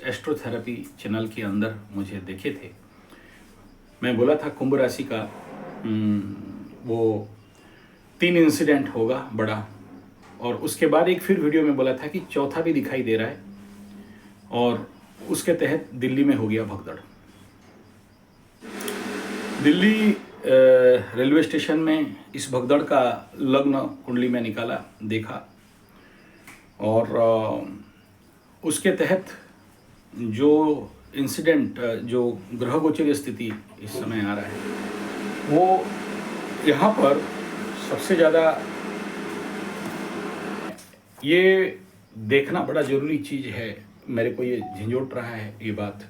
एस्ट्रोथेरेपी channel के अंदर मुझे देखे थे। मैं बोला था कुंभ राशि का वो 3 इंसिडेंट होगा बड़ा, और उसके बाद एक फिर वीडियो में बोला था कि चौथा भी दिखाई दे रहा है, और उसके तहत दिल्ली में हो गया भगदड़। दिल्ली रेलवे स्टेशन में इस भगदड़ का लग्न कुंडली में निकाला, देखा, और उसके तहत जो इंसिडेंट, जो ग्रह गोचरीय स्थिति इस समय आ रहा है, वो यहाँ पर सबसे ज़्यादा ये देखना बड़ा ज़रूरी चीज़ है। मेरे को ये झंझोट रहा है ये बात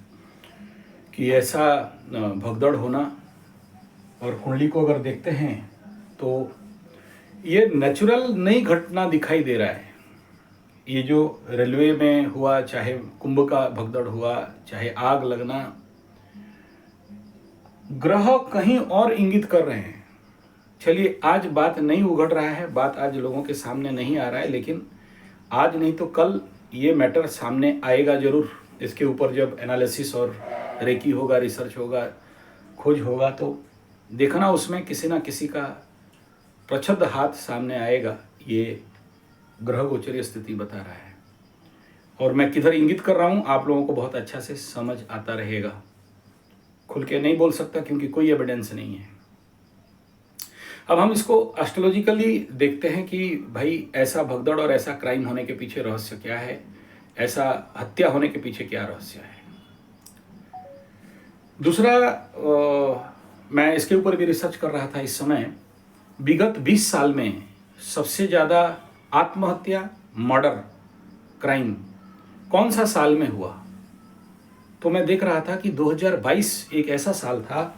कि ऐसा भगदड़ होना, और कुंडली को अगर देखते हैं तो ये नेचुरल नई घटना दिखाई दे रहा है। ये जो रेलवे में हुआ, चाहे कुंभ का भगदड़ हुआ, चाहे आग लगना, ग्रह कहीं और इंगित कर रहे हैं। चलिए, आज बात नहीं उगड़ रहा है, बात आज लोगों के सामने नहीं आ रहा है, लेकिन आज नहीं तो कल ये मैटर सामने आएगा जरूर। इसके ऊपर जब एनालिसिस और रेकी होगा, रिसर्च होगा, खोज होगा, तो देखना उसमें किसी ना किसी का प्रच्छद हाथ सामने आएगा। ये ग्रह गोचरीय स्थिति बता रहा है, और मैं किधर इंगित कर रहा हूँ आप लोगों को बहुत अच्छा से समझ आता रहेगा। खुल के नहीं बोल सकता क्योंकि कोई एविडेंस नहीं है। अब हम इसको एस्ट्रोलॉजिकली देखते हैं कि भाई ऐसा भगदड़ और ऐसा क्राइम होने के पीछे रहस्य क्या है, ऐसा हत्या होने के पीछे क्या रहस्य है। दूसरा, मैं इसके ऊपर भी रिसर्च कर रहा था इस समय। विगत 20 साल में सबसे ज़्यादा आत्महत्या, मर्डर, क्राइम कौन सा साल में हुआ, तो मैं देख रहा था कि 2022 एक ऐसा साल था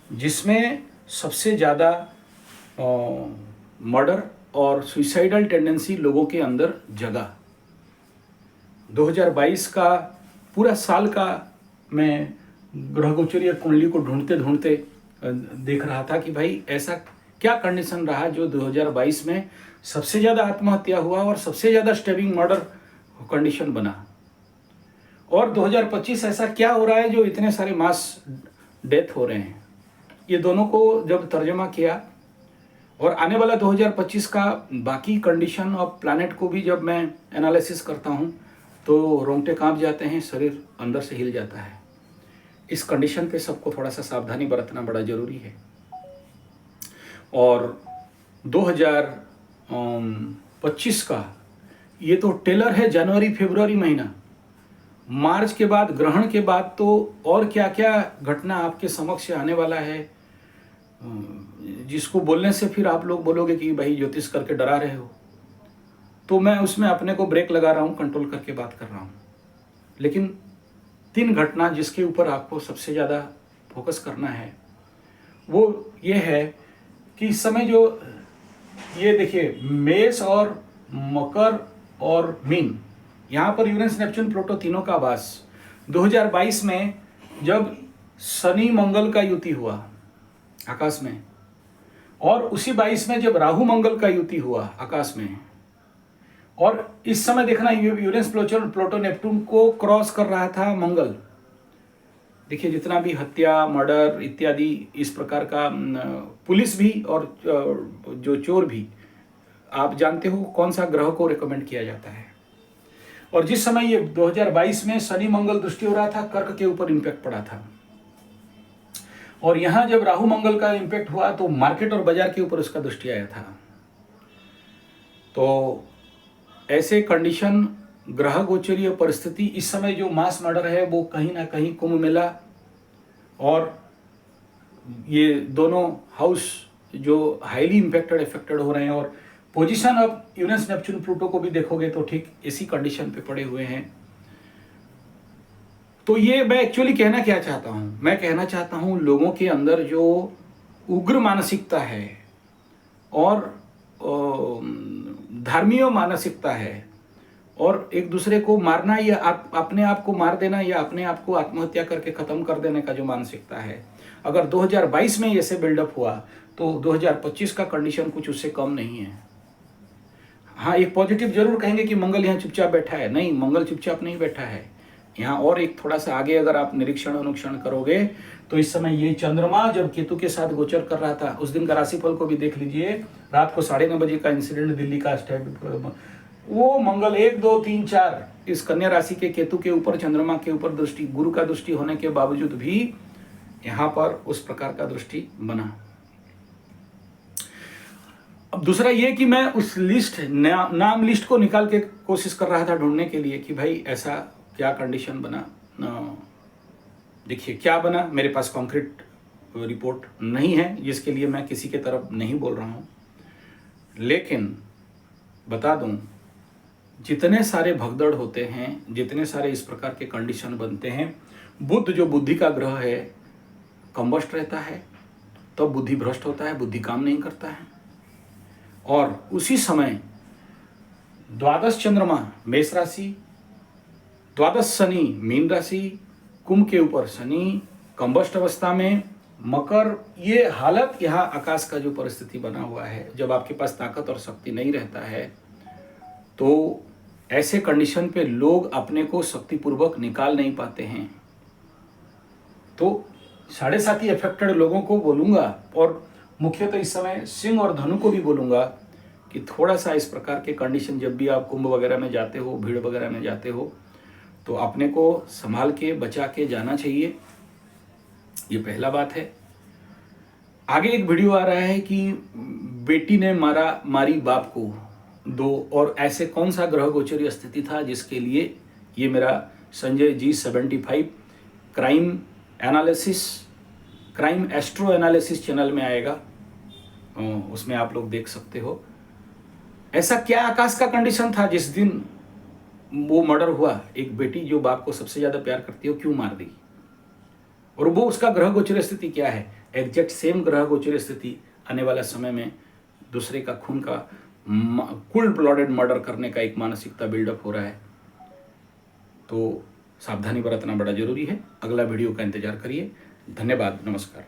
जिसमें सबसे ज़्यादा मर्डर और सुइसाइडल टेंडेंसी लोगों के अंदर जगा। 2022 का पूरा साल का मैं ग्रह गोचरीय कुंडली को ढूंढते ढूंढते देख रहा था कि भाई ऐसा क्या कंडीशन रहा जो 2022 में सबसे ज़्यादा आत्महत्या हुआ और सबसे ज़्यादा स्टेबिंग मर्डर कंडीशन बना, और 2025 ऐसा क्या हो रहा है जो इतने सारे मास डेथ हो रहे हैं। ये दोनों को जब तर्जमा किया और आने वाला 2025 का बाकी कंडीशन ऑफ प्लैनेट को भी जब मैं एनालिसिस करता हूँ तो रोंगटे कांप जाते हैं, शरीर अंदर से हिल जाता है। इस कंडीशन पे सबको थोड़ा सा सावधानी बरतना बड़ा ज़रूरी है। और 2025 का ये तो टेलर है, जनवरी फरवरी महीना, मार्च के बाद, ग्रहण के बाद तो और क्या क्या घटना आपके समक्ष आने वाला है, जिसको बोलने से फिर आप लोग बोलोगे कि भाई ज्योतिष करके डरा रहे हो। तो मैं उसमें अपने को ब्रेक लगा रहा हूँ, कंट्रोल करके बात कर रहा हूँ। लेकिन 3 घटना जिसके ऊपर आपको सबसे ज़्यादा फोकस करना है वो ये है कि इस समय जो ये देखिए, मेष और मकर और मीन, यहाँ पर यूरेनस, नेपच्यून, प्लूटो तीनों का वास 2022 में जब शनि मंगल का युति हुआ आकाश में, और उसी 22 में जब राहु मंगल का युति हुआ आकाश में, और इस समय देखना यूरेनस, प्लूटो, नेपट्टून को क्रॉस कर रहा था मंगल। देखिए, जितना भी हत्या, मर्डर इत्यादि इस प्रकार का, पुलिस भी और जो चोर भी, आप जानते हो कौन सा ग्रह को रिकमेंड किया जाता है। और जिस समय ये 2022 में शनि मंगल दृष्टि हो रहा था, कर्क के ऊपर इम्पैक्ट पड़ा था, और यहाँ जब राहु मंगल का इम्पैक्ट हुआ तो मार्केट और बाजार के ऊपर उसका दृष्टि आया था। तो ऐसे कंडीशन, ग्रह गोचरीय परिस्थिति, इस समय जो मास मर्डर है वो कहीं ना कहीं कुंभ मेला और ये दोनों हाउस जो हाईली इम्पैक्टेड, इफेक्टेड हो रहे हैं, और position of Uranus, Neptune, Pluto को भी देखोगे तो ठीक इसी कंडीशन पे पड़े हुए हैं। तो ये मैं एक्चुअली कहना क्या चाहता हूँ, मैं कहना चाहता हूँ लोगों के अंदर जो उग्र मानसिकता है और धार्मीय मानसिकता है, और एक दूसरे को मारना या अपने आप को मार देना या अपने आप को आत्महत्या करके ख़त्म कर देने का जो मानसिकता है, अगर 2022 में ऐसे बिल्डअप हुआ तो 2025 का कंडीशन कुछ उससे कम नहीं है। हाँ, एक पॉजिटिव जरूर कहेंगे कि मंगल यहाँ चुपचाप बैठा है। नहीं, मंगल चुपचाप नहीं बैठा है। यहाँ और एक थोड़ा सा आगे अगर आप निरीक्षण अनुक्षण करोगे तो इस समय ये चंद्रमा जब केतु के साथ गोचर कर रहा था, उस दिन का राशिफल को भी देख लीजिए। रात को 9:30 बजे का इंसिडेंट दिल्ली का वो मंगल 1 2 3 4 इस कन्या राशि के केतु के ऊपर, चंद्रमा के ऊपर दृष्टि, गुरु का दृष्टि होने के बावजूद भी यहां पर उस प्रकार का दृष्टि बना। अब दूसरा ये कि मैं उस लिस्ट नाम लिस्ट को निकाल के कोशिश कर रहा था ढूंढने के लिए कि भाई ऐसा क्या कंडीशन बना। देखिए क्या बना, मेरे पास कॉन्क्रीट रिपोर्ट नहीं है जिसके लिए मैं किसी के तरफ नहीं बोल रहा हूं, लेकिन बता दूं जितने सारे भगदड़ होते हैं, जितने सारे इस प्रकार के कंडीशन बनते हैं, बुध जो बुद्धि का ग्रह है कंबस्ट रहता है, तो बुद्धि भ्रष्ट होता है, बुद्धि काम नहीं करता है। और उसी समय द्वादश चंद्रमा मेष राशि, द्वादश शनि मीन राशि, कुंभ के ऊपर शनि कंबस्ट अवस्था में, मकर, ये हालत यहाँ आकाश का जो परिस्थिति बना हुआ है, जब आपके पास ताकत और शक्ति नहीं रहता है तो ऐसे कंडीशन पे लोग अपने को शक्तिपूर्वक निकाल नहीं पाते हैं। तो 7.5 अफेक्टेड लोगों को बोलूंगा, और मुख्यतः इस समय सिंह और धनु को भी बोलूंगा कि थोड़ा सा इस प्रकार के कंडीशन जब भी आप कुंभ वगैरह में जाते हो, भीड़ वगैरह में जाते हो, तो अपने को संभाल के बचा के जाना चाहिए। ये पहला बात है। आगे एक वीडियो आ रहा है कि बेटी ने मारी बाप को, दो, और ऐसे कौन सा ग्रह गोचरीय स्थिति था जिसके लिए ये मेरा Sanjay ji 75 crime astro analysis channel में आएगा, उसमें आप लोग देख सकते हो। ऐसा क्या आकाश का कंडीशन था जिस दिन वो मर्डर हुआ, एक बेटी जो बाप को सबसे ज्यादा प्यार करती है क्यों मार दी, और वो उसका ग्रह गोचरीय स्थिति क्या है। एग्जैक्ट सेम ग्रह गोचरीय स्थिति आने वाला समय में दूसरे का खून का कोल्ड ब्लडेड मर्डर करने का एक मानसिकता बिल्डअप हो रहा है। तो सावधानी बरतना बड़ा जरूरी है। अगला वीडियो का इंतजार करिए। धन्यवाद, नमस्कार।